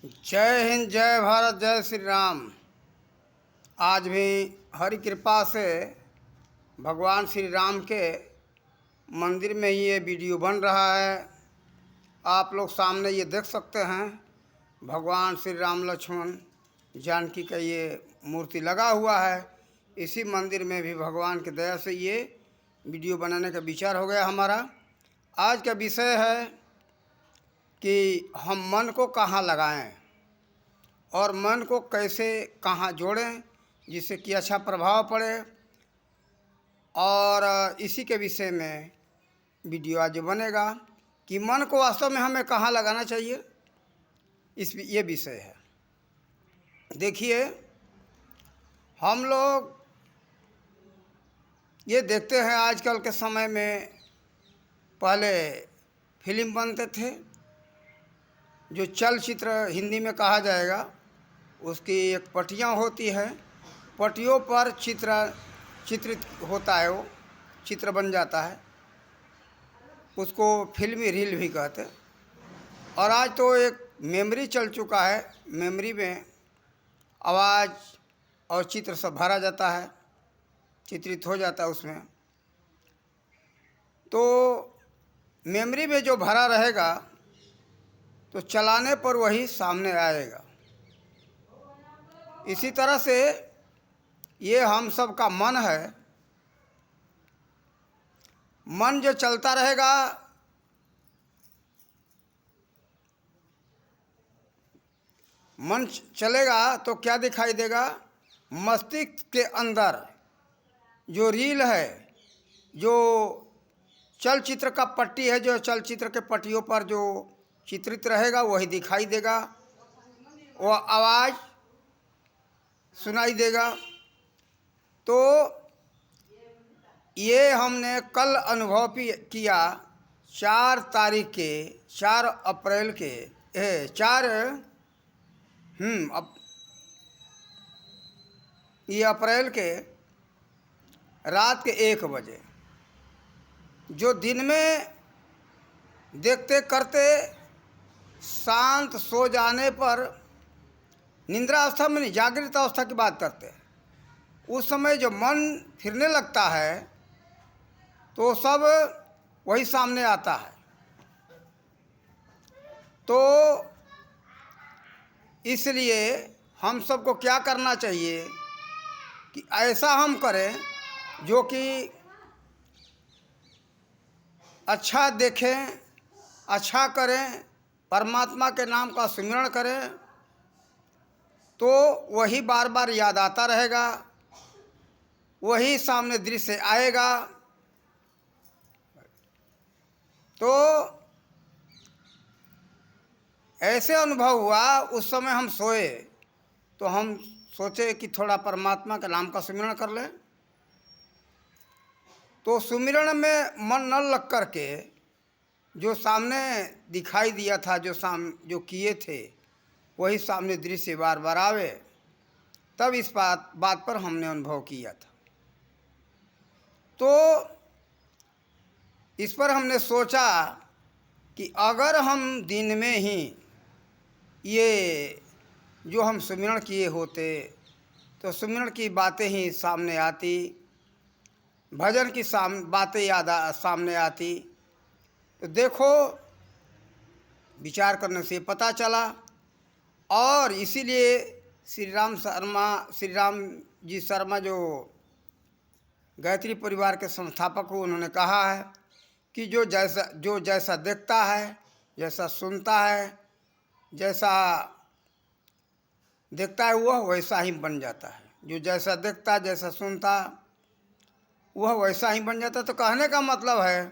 जय हिंद, जय भारत, जय श्री राम। आज भी हरि कृपा से भगवान श्री राम के मंदिर में ही ये वीडियो बन रहा है। आप लोग सामने ये देख सकते हैं, भगवान श्री राम लक्ष्मण जानकी का ये मूर्ति लगा हुआ है। इसी मंदिर में भी भगवान की दया से ये वीडियो बनाने का विचार हो गया हमारा। आज का विषय है कि हम मन को कहाँ लगाएं और मन को कैसे कहाँ जोड़ें जिससे कि अच्छा प्रभाव पड़े, और इसी के विषय में वीडियो आज बनेगा कि मन को वास्तव में हमें कहाँ लगाना चाहिए। ये विषय है। देखिए, हम लोग ये देखते हैं आजकल के समय में, पहले फिल्म बनते थे, जो चलचित्र हिंदी में कहा जाएगा, उसकी एक पट्टियाँ होती है, पट्टियों पर चित्रित होता है, वो चित्र बन जाता है, उसको फिल्मी रील भी कहते हैं। और आज तो एक मेमोरी चल चुका है, मेमोरी में आवाज़ और चित्र सब भरा जाता है, चित्रित हो जाता है उसमें। तो मेमोरी में जो भरा रहेगा तो चलाने पर वही सामने आएगा। इसी तरह से ये हम सब का मन है, मन जो चलता रहेगा, मन चलेगा तो क्या दिखाई देगा, मस्तिष्क के अंदर जो रील है, जो चलचित्र का पट्टी है, जो चलचित्र के पट्टियों पर जो चित्रित रहेगा वही दिखाई देगा, वो आवाज़ सुनाई देगा। तो ये हमने कल अनुभव किया 4 अप्रैल के ये अप्रैल के रात के 1 बजे, जो दिन में देखते करते शांत सो जाने पर, निद्रा अवस्था में नहीं, जागृत अवस्था की बात करते हैं, उस समय जो मन फिरने लगता है तो सब वही सामने आता है। तो इसलिए हम सबको क्या करना चाहिए कि ऐसा हम करें जो कि अच्छा देखें, अच्छा करें, परमात्मा के नाम का स्मरण करें, तो वही बार बार याद आता रहेगा, वही सामने दृश्य आएगा। तो ऐसे अनुभव हुआ, उस समय हम सोए तो हम सोचे कि थोड़ा परमात्मा के नाम का स्मरण कर लें। तो सुमिरण में मन न लग करके जो सामने दिखाई दिया था, जो किए थे, वही सामने दृश्य बार बार आवे, तब इस बात पर हमने अनुभव किया था। तो इस पर हमने सोचा कि अगर हम दिन में ही ये जो हम सुमिरण किए होते तो सुमिरण की बातें ही सामने आती, भजन की बातें सामने आती। तो देखो, विचार करने से पता चला। और इसीलिए श्री राम जी शर्मा, जो गायत्री परिवार के संस्थापक हो, उन्होंने कहा है कि जो जैसा देखता है, जैसा सुनता है, जैसा देखता है वह वैसा ही बन जाता है। जो जैसा देखता, जैसा सुनता, वह वैसा ही बन जाता है। तो कहने का मतलब है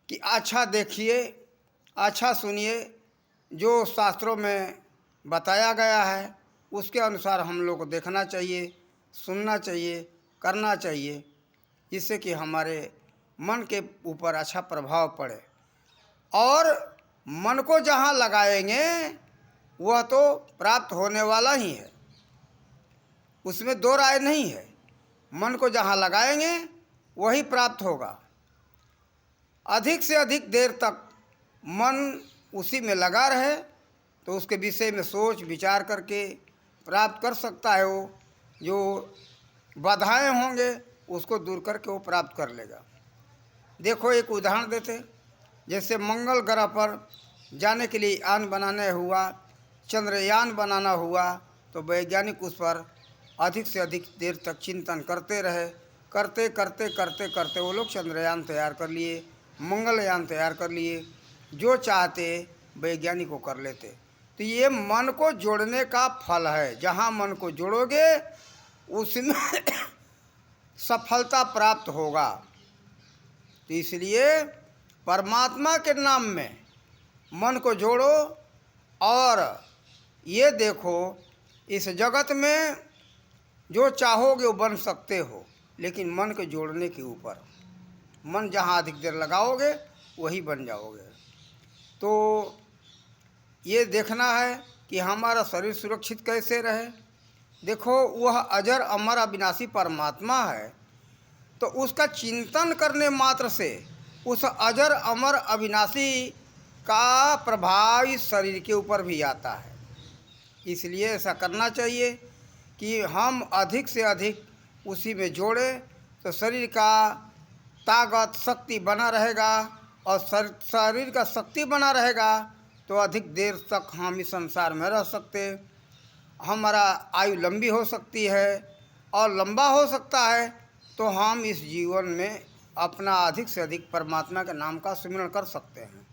कि अच्छा देखिए, अच्छा सुनिए, जो शास्त्रों में बताया गया है उसके अनुसार हम लोग को देखना चाहिए, सुनना चाहिए, करना चाहिए, जिससे कि हमारे मन के ऊपर अच्छा प्रभाव पड़े। और मन को जहाँ लगाएंगे वह तो प्राप्त होने वाला ही है, उसमें दो राय नहीं है। मन को जहाँ लगाएंगे वही प्राप्त होगा। अधिक से अधिक देर तक मन उसी में लगा रहे तो उसके विषय में सोच विचार करके प्राप्त कर सकता है। वो जो बाधाएं होंगे उसको दूर करके वो प्राप्त कर लेगा। देखो एक उदाहरण देते, जैसे मंगल ग्रह पर जाने के लिए यान बनाना हुआ, चंद्रयान बनाना हुआ, तो वैज्ञानिक उस पर अधिक से अधिक देर तक चिंतन करते रहे। करते करते करते करते वो लोग चंद्रयान तैयार कर लिए, मंगलयान तैयार कर लिए। जो चाहते वैज्ञानिक को कर लेते। तो ये मन को जोड़ने का फल है। जहाँ मन को जोड़ोगे उसमें सफलता प्राप्त होगा। तो इसलिए परमात्मा के नाम में मन को जोड़ो और ये देखो इस जगत में जो चाहोगे वो बन सकते हो, लेकिन मन को जोड़ने के ऊपर। मन जहाँ अधिक देर लगाओगे वही बन जाओगे। तो ये देखना है कि हमारा शरीर सुरक्षित कैसे रहे। देखो वह अजर अमर अविनाशी परमात्मा है, तो उसका चिंतन करने मात्र से उस अजर अमर अविनाशी का प्रभाव इस शरीर के ऊपर भी आता है। इसलिए ऐसा करना चाहिए कि हम अधिक से अधिक उसी में जोड़ें, तो शरीर का ताकत शक्ति बना रहेगा। और शरीर का शक्ति बना रहेगा तो अधिक देर तक हम इस संसार में रह सकते, हमारा आयु लंबी हो सकती है। और लंबा हो सकता है तो हम इस जीवन में अपना अधिक से अधिक परमात्मा के नाम का सुमिरन कर सकते हैं।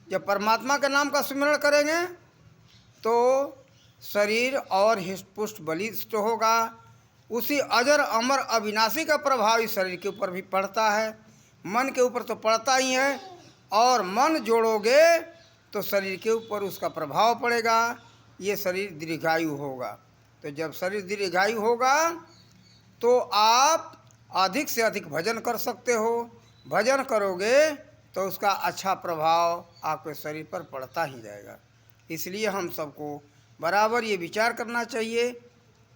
जब परमात्मा के नाम का सुमिरन करेंगे तो शरीर और हिष्ट पुष्ट बलिष्ठ होगा। उसी अजर अमर अविनाशी का प्रभाव इस शरीर के ऊपर भी पड़ता है, मन के ऊपर तो पड़ता ही है। और मन जोड़ोगे तो शरीर के ऊपर उसका प्रभाव पड़ेगा, ये शरीर दीर्घायु होगा। तो जब शरीर दीर्घायु होगा तो आप अधिक से अधिक भजन कर सकते हो। भजन करोगे तो उसका अच्छा प्रभाव आपके शरीर पर पड़ता ही जाएगा। इसलिए हम सबको बराबर ये विचार करना चाहिए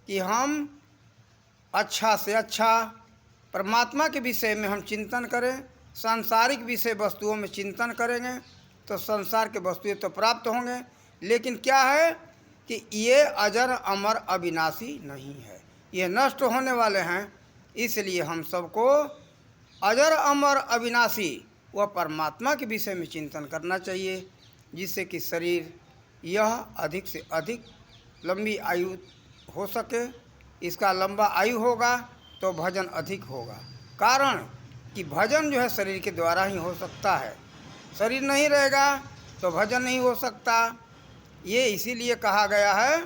कि हम अच्छा से अच्छा परमात्मा के विषय में हम चिंतन करें। सांसारिक विषय वस्तुओं में चिंतन करेंगे तो संसार के वस्तुएं तो प्राप्त होंगे, लेकिन क्या है कि ये अजर अमर अविनाशी नहीं है, ये नष्ट होने वाले हैं। इसलिए हम सबको अजर अमर अविनाशी वह परमात्मा के विषय में चिंतन करना चाहिए, जिससे कि शरीर यह अधिक से अधिक लंबी आयु हो सके। इसका लंबा आयु होगा तो भजन अधिक होगा। कारण कि भजन जो है शरीर के द्वारा ही हो सकता है। शरीर नहीं रहेगा तो भजन नहीं हो सकता। ये इसीलिए कहा गया है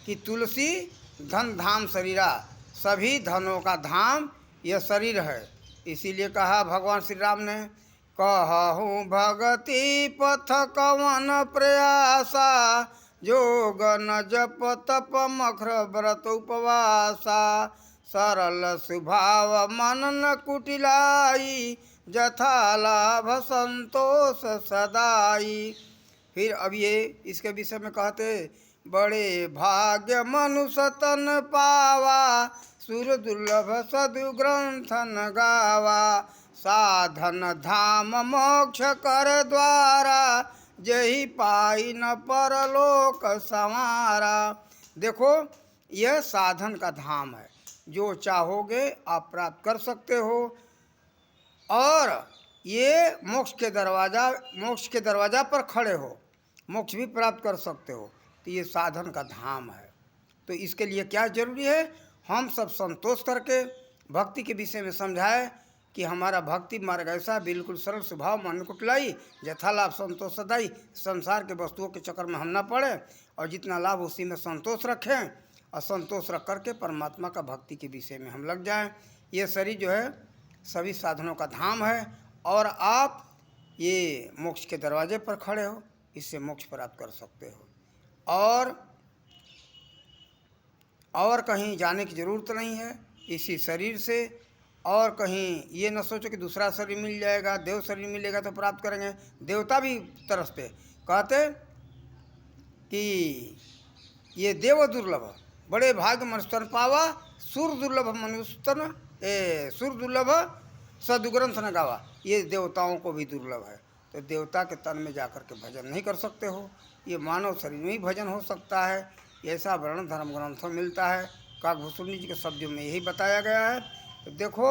कि तुलसी धन धाम शरीरा, सभी धनों का धाम यह शरीर है। इसीलिए कहा भगवान श्री राम ने, कहूँ भगति पथ कवन प्रयासा, जोग न जप तप मख्र व्रत उपवासा, सरल स्वभाव मन न कुटिलाई, जथा लाभ संतोष सदाई। फिर अब ये इसके विषय में कहते, बड़े भाग्य मनुष्य तन पावा, सुर दुर्लभ सदु ग्रंथन गावा, साधन धाम मोक्ष कर द्वारा, जही पाई न परलोक संवारा। देखो यह साधन का धाम है, जो चाहोगे आप प्राप्त कर सकते हो। और ये मोक्ष के दरवाज़ा पर खड़े हो, मोक्ष भी प्राप्त कर सकते हो। तो ये साधन का धाम है। तो इसके लिए क्या जरूरी है, हम सब संतोष करके भक्ति के विषय में समझाए कि हमारा भक्ति मार्ग ऐसा बिल्कुल सरल स्वभाव मन को कुटिलाई, जथा लाभ संतोष सदाई। संसार के वस्तुओं के चक्कर में हम ना पड़े और जितना लाभ उसी में संतोष रखें, और संतोष रख करके परमात्मा का भक्ति के विषय में हम लग जाएं। ये शरीर जो है सभी साधनों का धाम है और आप ये मोक्ष के दरवाजे पर खड़े हो, इससे मोक्ष प्राप्त कर सकते हो। और कहीं जाने की ज़रूरत नहीं है इसी शरीर से। और कहीं ये न सोचो कि दूसरा शरीर मिल जाएगा, देव शरीर मिलेगा तो प्राप्त करेंगे। देवता भी तरसते, कहते कि ये देव दुर्लभ, बड़े भाग्य मनुष्य तन पावा, सुर दुर्लभ मनुष्य तन सुर दुर्लभ सदुग्रंथ न गावा। ये देवताओं को भी दुर्लभ है। तो देवता के तन में जाकर के भजन नहीं कर सकते हो। ये मानव शरीर में ही भजन हो सकता है। ऐसा वर्णन धर्म ग्रंथों में मिलता है। काकभूषुंडी जी के शब्दों में यही बताया गया है। तो देखो,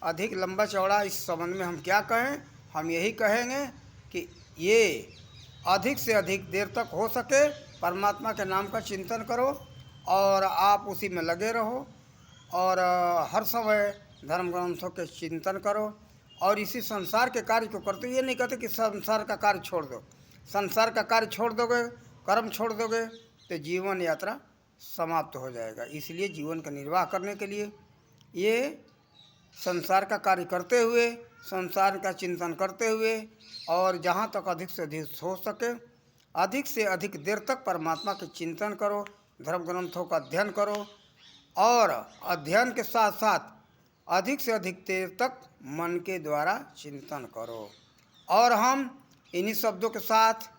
अधिक लंबा चौड़ा इस संबंध में हम क्या कहें, हम यही कहेंगे कि ये अधिक से अधिक देर तक हो सके परमात्मा के नाम का चिंतन करो और आप उसी में लगे रहो और हर समय धर्म ग्रंथों के चिंतन करो और इसी संसार के कार्य को करते। ये नहीं कहते कि संसार का कार्य छोड़ दो। संसार का कार्य छोड़ दोगे, कर्म छोड़ दोगे तो जीवन यात्रा समाप्त हो जाएगा। इसलिए जीवन का निर्वाह करने के लिए ये संसार का कार्य करते हुए, संसार का चिंतन करते हुए और जहाँ तक अधिक से अधिक हो सके अधिक से अधिक देर तक परमात्मा के चिंतन करो, धर्म ग्रंथों का अध्ययन करो और अध्ययन के साथ साथ अधिक से अधिक देर तक मन के द्वारा चिंतन करो। और हम इन्हीं शब्दों के साथ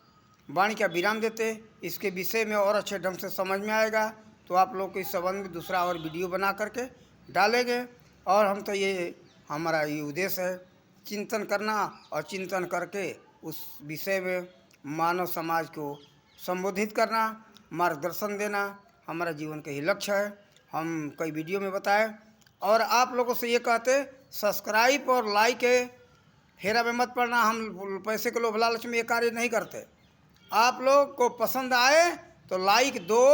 वाणी का विराम देते। इसके विषय में और अच्छे ढंग से समझ में आएगा तो आप लोग को इस संबंध में दूसरा और वीडियो बना करके डालेंगे। और हम तो ये हमारा ये उद्देश्य है चिंतन करना और चिंतन करके उस विषय में मानव समाज को संबोधित करना, मार्गदर्शन देना हमारा जीवन का ही लक्ष्य है। हम कई वीडियो में बताए और आप लोगों से ये कहते सब्सक्राइब और लाइक है फेरा में मत पड़ना। हम पैसे के लोभ लालच में ये कार्य नहीं करते। आप लोग को पसंद आए तो लाइक दो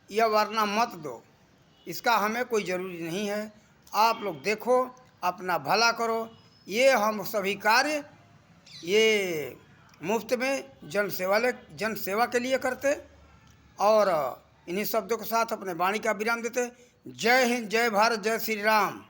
या वरना मत दो, इसका हमें कोई ज़रूरी नहीं है। आप लोग देखो, अपना भला करो। ये हम सभी कार्य ये मुफ्त में जन सेवा के लिए करते और इन्हीं शब्दों के साथ अपने वाणी का विराम देते। जय हिंद, जय भारत, जय श्री राम।